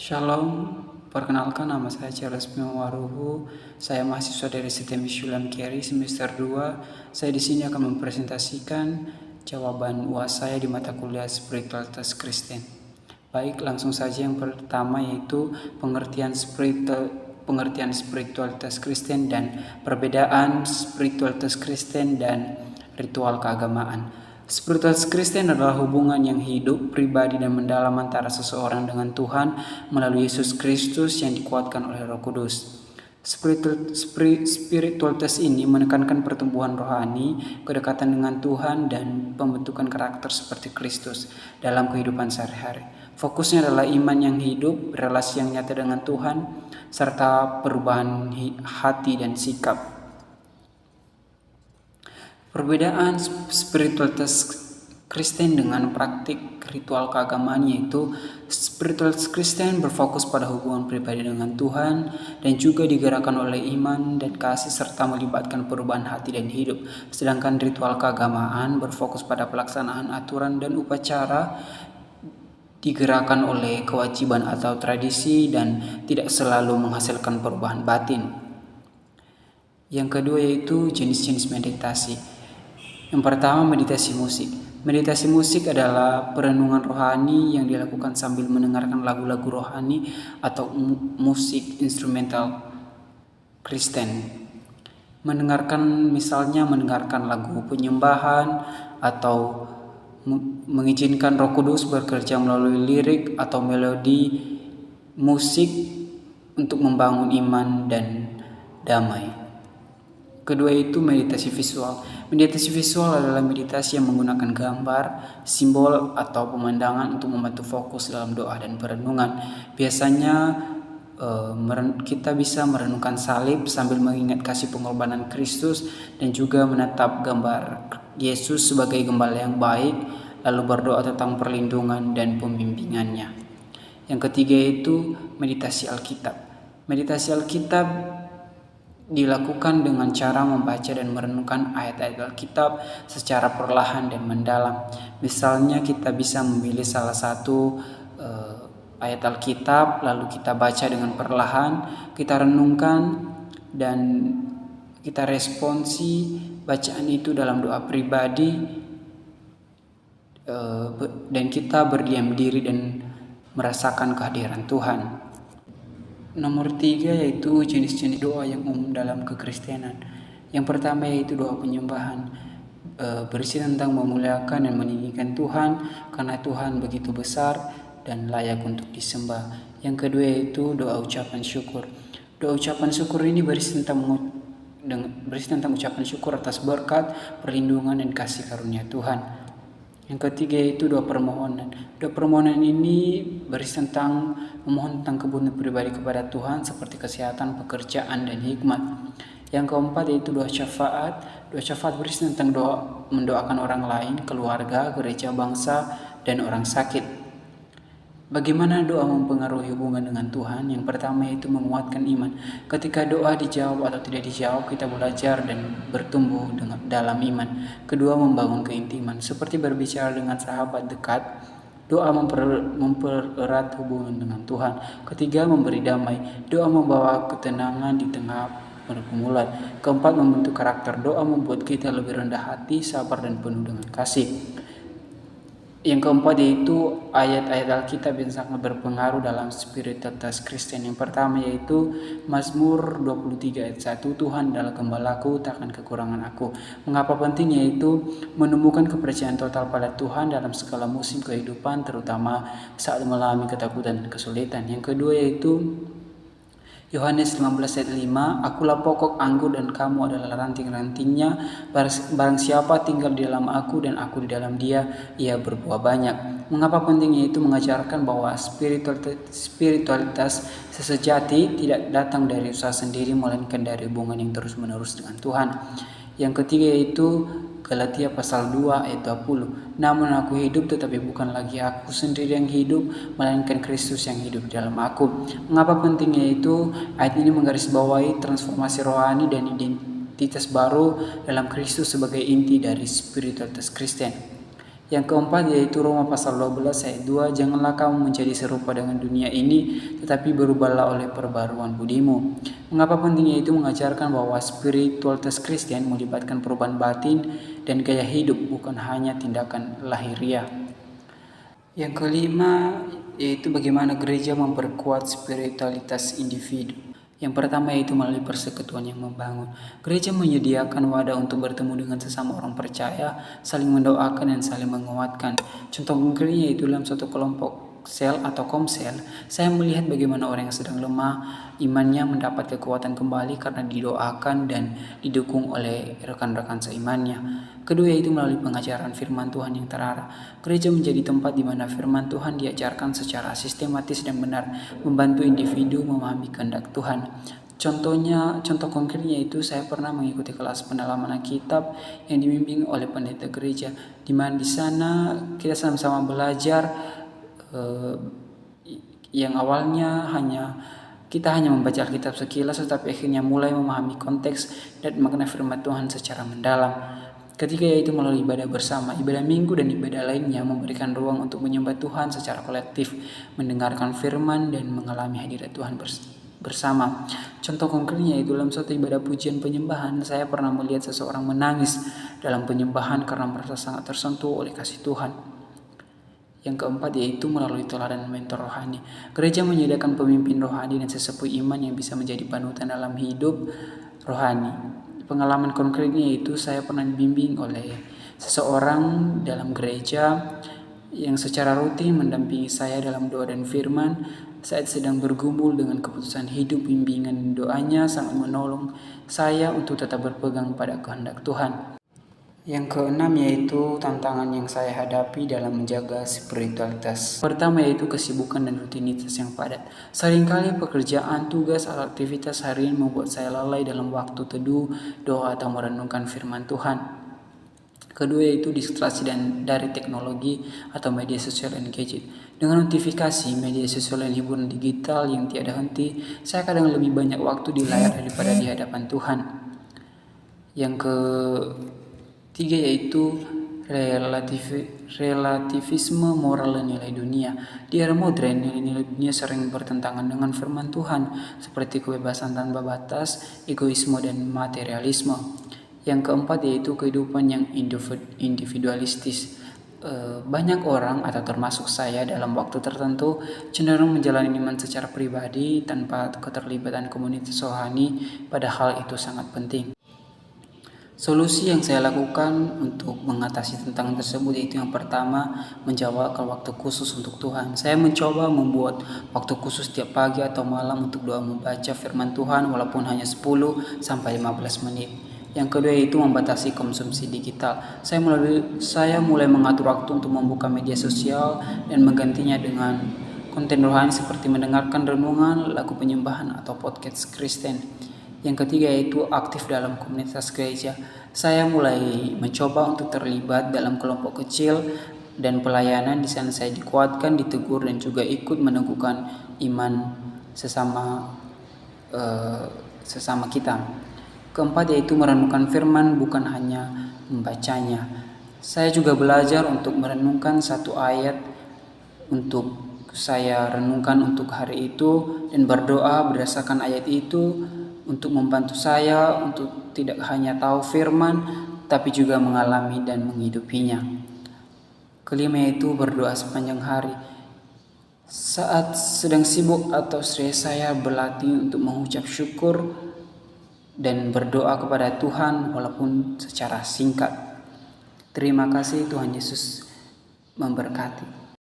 Shalom, perkenalkan nama saya Charles Waruhu. Saya mahasiswa dari STM Syulam Carry semester 2. Saya di sini akan mempresentasikan jawaban UAS saya di mata kuliah Spiritualitas Kristen. Baik, langsung saja yang pertama yaitu pengertian spiritualitas Kristen dan perbedaan spiritualitas Kristen dan ritual keagamaan. Spiritualitas Kristen adalah hubungan yang hidup, pribadi, dan mendalam antara seseorang dengan Tuhan melalui Yesus Kristus yang dikuatkan oleh Roh Kudus. Spiritualitas ini menekankan pertumbuhan rohani, kedekatan dengan Tuhan, dan pembentukan karakter seperti Kristus dalam kehidupan sehari-hari. Fokusnya adalah iman yang hidup, relasi yang nyata dengan Tuhan, serta perubahan hati dan sikap. Perbedaan spiritualitas Kristen dengan praktik ritual keagamaan yaitu spiritualitas Kristen berfokus pada hubungan pribadi dengan Tuhan dan juga digerakkan oleh iman dan kasih serta melibatkan perubahan hati dan hidup. Sedangkan ritual keagamaan berfokus pada pelaksanaan aturan dan upacara, digerakkan oleh kewajiban atau tradisi dan tidak selalu menghasilkan perubahan batin. Yang kedua yaitu jenis-jenis meditasi. Yang pertama, meditasi musik. Meditasi musik adalah perenungan rohani yang dilakukan sambil mendengarkan lagu-lagu rohani atau musik instrumental Kristen. Misalnya mendengarkan lagu penyembahan atau mengizinkan Roh Kudus bekerja melalui lirik atau melodi musik untuk membangun iman dan damai. Kedua itu meditasi visual. Meditasi visual adalah meditasi yang menggunakan gambar, simbol, atau pemandangan untuk membantu fokus dalam doa dan perenungan. Biasanya kita bisa merenungkan salib sambil mengingat kasih pengorbanan Kristus dan juga menatap gambar Yesus sebagai gembala yang baik, lalu berdoa tentang perlindungan dan pembimbingannya. Yang ketiga itu meditasi Alkitab. Meditasi Alkitab dilakukan dengan cara membaca dan merenungkan ayat-ayat Alkitab secara perlahan dan mendalam. Misalnya kita bisa memilih salah satu ayat Alkitab, lalu kita baca dengan perlahan, kita renungkan dan kita responsi bacaan itu dalam doa pribadi, dan kita berdiam diri dan merasakan kehadiran Tuhan. Nomor 3 yaitu jenis-jenis doa yang umum dalam kekristenan. Yang pertama yaitu doa penyembahan, berisi tentang memuliakan dan meninggikan Tuhan karena Tuhan begitu besar dan layak untuk disembah. Yang kedua yaitu doa ucapan syukur. Doa ucapan syukur ini berisi tentang ucapan syukur atas berkat, perlindungan, dan kasih karunia Tuhan. Yang ketiga yaitu doa permohonan. Doa permohonan ini berisi tentang memohon tentang kebutuhan pribadi kepada Tuhan seperti kesehatan, pekerjaan, dan hikmat. Yang keempat yaitu doa syafaat. Doa syafaat berisi tentang mendoakan orang lain, keluarga, gereja, bangsa, dan orang sakit. Bagaimana doa mempengaruhi hubungan dengan Tuhan? Yang pertama yaitu menguatkan iman. Ketika doa dijawab atau tidak dijawab, kita belajar dan bertumbuh dalam iman. Kedua, membangun keintiman. Seperti berbicara dengan sahabat dekat, doa mempererat hubungan dengan Tuhan. Ketiga, memberi damai. Doa membawa ketenangan di tengah pergumulan. Keempat, membentuk karakter. Doa membuat kita lebih rendah hati, sabar, dan penuh dengan kasih. Yang keempat yaitu ayat-ayat Alkitab yang sangat berpengaruh dalam spiritualitas Kristen. Yang pertama yaitu Mazmur 23 ayat 1, Tuhan adalah gembalaku, takkan kekurangan aku. Mengapa penting? Yaitu menemukan kepercayaan total pada Tuhan dalam segala musim kehidupan, terutama saat mengalami ketakutan dan kesulitan. Yang kedua yaitu Yohanes 15 ayat 5, akulah pokok anggur dan kamu adalah ranting-rantingnya. Barang siapa tinggal di dalam aku dan aku di dalam dia, ia berbuah banyak. Mengapa pentingnya itu? Mengajarkan bahwa spiritualitas sesejati tidak datang dari usaha sendiri, melainkan dari hubungan yang terus-menerus dengan Tuhan. Yang ketiga yaitu Galatia pasal 2 ayat 20. Namun aku hidup tetapi bukan lagi aku sendiri yang hidup, melainkan Kristus yang hidup di dalam aku. Mengapa pentingnya itu? Ayat ini menggarisbawahi transformasi rohani dan identitas baru dalam Kristus sebagai inti dari spiritualitas Kristen. Yang keempat yaitu Roma pasal 12 ayat 2, janganlah kamu menjadi serupa dengan dunia ini, tetapi berubahlah oleh perbaruan budimu. Mengapa pentingnya itu mengajarkan bahwa spiritualitas Kristen melibatkan perubahan batin dan gaya hidup, bukan hanya tindakan lahiriah. Yang kelima yaitu bagaimana gereja memperkuat spiritualitas individu. Yang pertama yaitu melalui persekutuan yang membangun. Gereja menyediakan wadah untuk bertemu dengan sesama orang percaya, saling mendoakan dan saling menguatkan. Contoh konkretnya yaitu dalam suatu kelompok sel atau komsel, saya melihat bagaimana orang yang sedang lemah imannya mendapat kekuatan kembali karena didoakan dan didukung oleh rekan-rekan seimannya. Kedua yaitu melalui pengajaran firman Tuhan yang terarah. Gereja menjadi tempat di mana firman Tuhan diajarkan secara sistematis dan benar, membantu individu memahami kehendak Tuhan. Contoh konkretnya itu saya pernah mengikuti kelas pendalaman Alkitab yang dibimbing oleh pendeta gereja, di mana di sana kita sama-sama belajar yang awalnya kita hanya membaca Alkitab sekilas, tetapi akhirnya mulai memahami konteks dan makna firman Tuhan secara mendalam. Ketiga yaitu melalui ibadah bersama, ibadah minggu dan ibadah lainnya memberikan ruang untuk menyembah Tuhan secara kolektif, mendengarkan firman dan mengalami hadirat Tuhan bersama. Contoh konkretnya yaitu dalam suatu ibadah pujian penyembahan, saya pernah melihat seseorang menangis dalam penyembahan karena merasa sangat tersentuh oleh kasih Tuhan. Yang keempat yaitu melalui teladan mentor rohani. Gereja menyediakan pemimpin rohani dan sesepuh iman yang bisa menjadi panutan dalam hidup rohani. Pengalaman konkretnya yaitu saya pernah dibimbing oleh seseorang dalam gereja yang secara rutin mendampingi saya dalam doa dan firman saat sedang bergumul dengan keputusan hidup. Bimbingan doanya sangat menolong saya untuk tetap berpegang pada kehendak Tuhan. Yang keenam yaitu tantangan yang saya hadapi dalam menjaga spiritualitas. Pertama yaitu kesibukan dan rutinitas yang padat. Seringkali pekerjaan, tugas, atau aktivitas harian membuat saya lalai dalam waktu teduh, doa, atau merenungkan firman Tuhan. Kedua yaitu distraksi dari teknologi atau media sosial dan gadget. Dengan notifikasi, media sosial dan hiburan digital yang tiada henti, saya kadang lebih banyak waktu di layar daripada di hadapan Tuhan. Yang ketiga yaitu relativisme moral dan nilai dunia. Di era modern, nilai-nilai dunia sering bertentangan dengan firman Tuhan, seperti kebebasan tanpa batas, egoisme, dan materialisme. Yang keempat yaitu kehidupan yang individualistis. Banyak orang atau termasuk saya dalam waktu tertentu cenderung menjalani iman secara pribadi tanpa keterlibatan komunitas rohani, padahal itu sangat penting. Solusi yang saya lakukan untuk mengatasi tantangan tersebut yaitu yang pertama, menjawabkan waktu khusus untuk Tuhan. Saya mencoba membuat waktu khusus tiap pagi atau malam untuk doa membaca firman Tuhan walaupun hanya 10-15 menit. Yang kedua yaitu membatasi konsumsi digital. Saya mulai mengatur waktu untuk membuka media sosial dan menggantinya dengan konten rohani seperti mendengarkan renungan, lagu penyembahan, atau podcast Kristen. Yang ketiga yaitu aktif dalam komunitas gereja. Saya mulai mencoba untuk terlibat dalam kelompok kecil dan pelayanan. Di sana saya dikuatkan, ditegur, dan juga ikut meneguhkan iman sesama kita. Keempat yaitu merenungkan firman, bukan hanya membacanya. Saya juga belajar untuk merenungkan satu ayat untuk saya renungkan untuk hari itu dan berdoa berdasarkan ayat itu untuk membantu saya untuk tidak hanya tahu firman, tapi juga mengalami dan menghidupinya. Kelima yaitu berdoa sepanjang hari. Saat sedang sibuk atau stres, saya berlatih untuk mengucap syukur dan berdoa kepada Tuhan walaupun secara singkat. Terima kasih, Tuhan Yesus memberkati.